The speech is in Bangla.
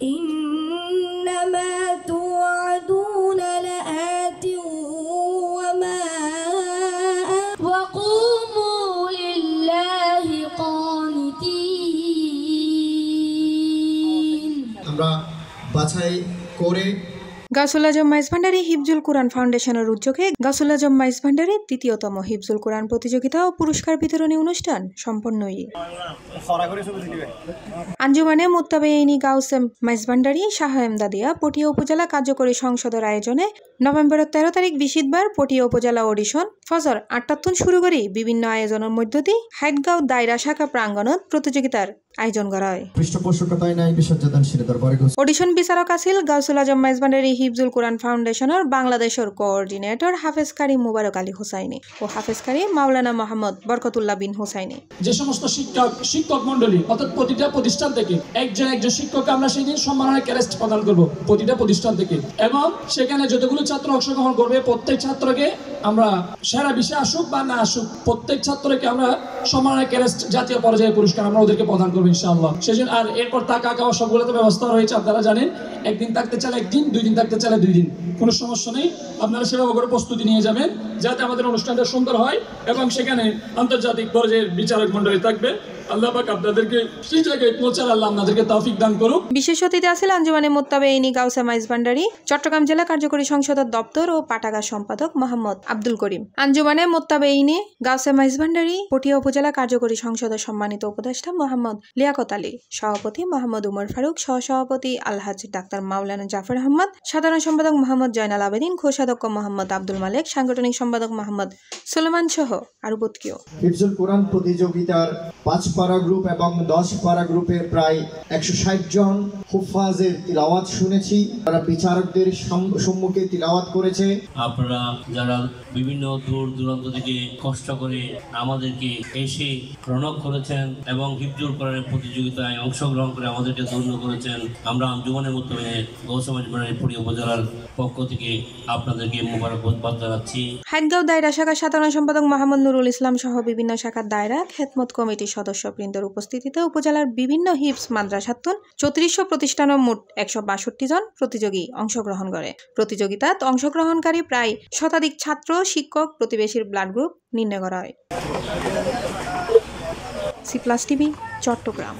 إنما توعدون لآت وما وقوموا لله قانتين আমরা বাছাই করে গাউসুল আজম মাইজ ভান্ডারী হিফজুল কুরআন ফাউন্ডেশনের উদ্যোগে গাউসুল আজম মাইজ ভান্ডারীর দ্বিতীয়তম হিফজুল কুরআন প্রতিযোগিতা ও পুরস্কার বিতরণী অনুষ্ঠান সম্পন্ন। আঞ্জুমানে মুত্তাবেইনি গাউসে মাইজ ভান্ডারী শাহ এমদাদিয়া পটিয়া উপজেলা কার্যকরী সংসদের আয়োজনে নভেম্বরের 13 তারিখ বিশিতবার পটিয়া উপজেলা অডিশন ফজর 8টাতুন শুরু করে বিভিন্ন আয়োজনের মধ্য দিয়ে হাইটগাঁও দায়রা শাখা প্রাঙ্গণত প্রতিযোগিতার আয়োজন করা হয়। পৃষ্ঠপোষকতায় নাই বিশ্বজাদানশীল দরবারে অডিশন বিচারক আছিল গাউসুল আজম মাইজ ভান্ডারী হিফজুল কুরআন ফাউন্ডেশনের বাংলাদেশের কোঅর্ডিনেটর হাফেজ কারি মুবারক আলী হুসাইনি ও হাফেজ কারি মাওলানা মোহাম্মদ বরকতুল্লাহ বিন হুসাইনি। যে সমস্ত শিক্ষক মন্ডলী অর্থাৎ প্রতিটা প্রতিষ্ঠান থেকে একজন শিক্ষককে আমরা সেই দিন সম্মাননা ক্রেস্ট প্রদান করব প্রতিটা প্রতিষ্ঠান থেকে, এবং সেখানে যতগুলো ছাত্র অংশগ্রহণ করবে প্রত্যেক ছাত্রকে আমরা সেরা বিষয়ে আসুক বা না আসুক প্রত্যেক ছাত্রকে আমরা সম্মাননা ক্রেস্ট জাতীয় পর্যায়ে পুরস্কার আমরা ওদেরকে প্রদান করবো ইনশাআল্লাহ। সেজন্য আর এরপর থাকা খাওয়া সবগুলোতে ব্যবস্থা রয়েছে, আপনারা জানেন। একদিন থাকতে চাইলে একদিন, 2 দিন থাকতে চাইলে 2 দিন, কোনো সমস্যা নেই। আপনারা সেভাবে করে প্রস্তুতি নিয়ে যাবেন যাতে আমাদের অনুষ্ঠানটা সুন্দর হয় এবং সেখানে আন্তর্জাতিক পর্যায়ের বিচারক মন্ডলী থাকবে। আল্লাহ পাক আপনাদেরকে সেই জায়গায় পৌঁছার আল্লাহ আপনাদেরকে তৌফিক দান করুক। বিশেষ অতিথি আছেন আঞ্জুমানে মুত্তাবেইনি গাউসে মাইজ ভান্ডারী চট্টগ্রাম জেলা কার্যকরী সংসদের দপ্তর ও পাঠাগার সম্পাদক মোহাম্মদ আব্দুল করিম। আঞ্জুমানে মুত্তাবেইনি গাউসে মাইজ ভান্ডারী পটিয়া উপজেলা কার্যকরী সংসদের সম্মানিত উপদেষ্টা মোহাম্মদ লিয়াকত আলী, সভাপতি মোহাম্মদ উমর ফারুক, সহসভাপতি আলহাজ ডাক্তার মাওলানা জাফর আহমদ, সাধারণ সম্পাদক মোহাম্মদ জয়নাল আবেদিন, কোষাধ্যক্ষ মোহাম্মদ আব্দুল মালেক, সাংগঠনিক সম্পাদক মোহাম্মদ সুলেমান সহ আরো বতকিও। হিফজুল কুরআন প্রতিযোগিতার 5 পারা গ্রুপ এবং 10 পারা গ্রুপের প্রায় 160 জন হুফাজের তিলাওয়াত শুনেছি। তারা বিচারকদের সম্মুখে তিলাওয়াত করেছে। আপনারা যারা বিভিন্ন দূর দূরান্ত থেকে কষ্ট করে আমাদেরকে এসে রণক করেছেন এবং হিফজুল কোরআনের প্রতিযোগিতায় অংশগ্রহণ করে আমাদেরকে ধন্য করেছেন, আমরা আঞ্জুমানের মধ্যে গাউসে মাইজ ভান্ডারী পটিয়া উপজেলার পক্ষ থেকে আপনাদেরকে মোবারকবাদ জানাচ্ছি। হাইটগাঁও দায়রা শাখার সাধারণ সম্পাদক মোহাম্মদ নুরুল ইসলাম সহ বিভিন্ন শাখার দায়রা খেদমত কমিটির সদস্যবৃন্দের উপস্থিতিতে উপজেলার বিভিন্ন হিফজ মাদ্রাসাতুন 3400 প্রতিষ্ঠানের মোট 162 জন প্রতিযোগী অংশগ্রহণ করে। প্রতিযোগিতাত অংশগ্রহণকারী প্রায় শতাধিক ছাত্র, শিক্ষক, প্রতিবেশীর ব্লাড গ্রুপ নির্ণয় করা হয়। C plus TV, Chittagong.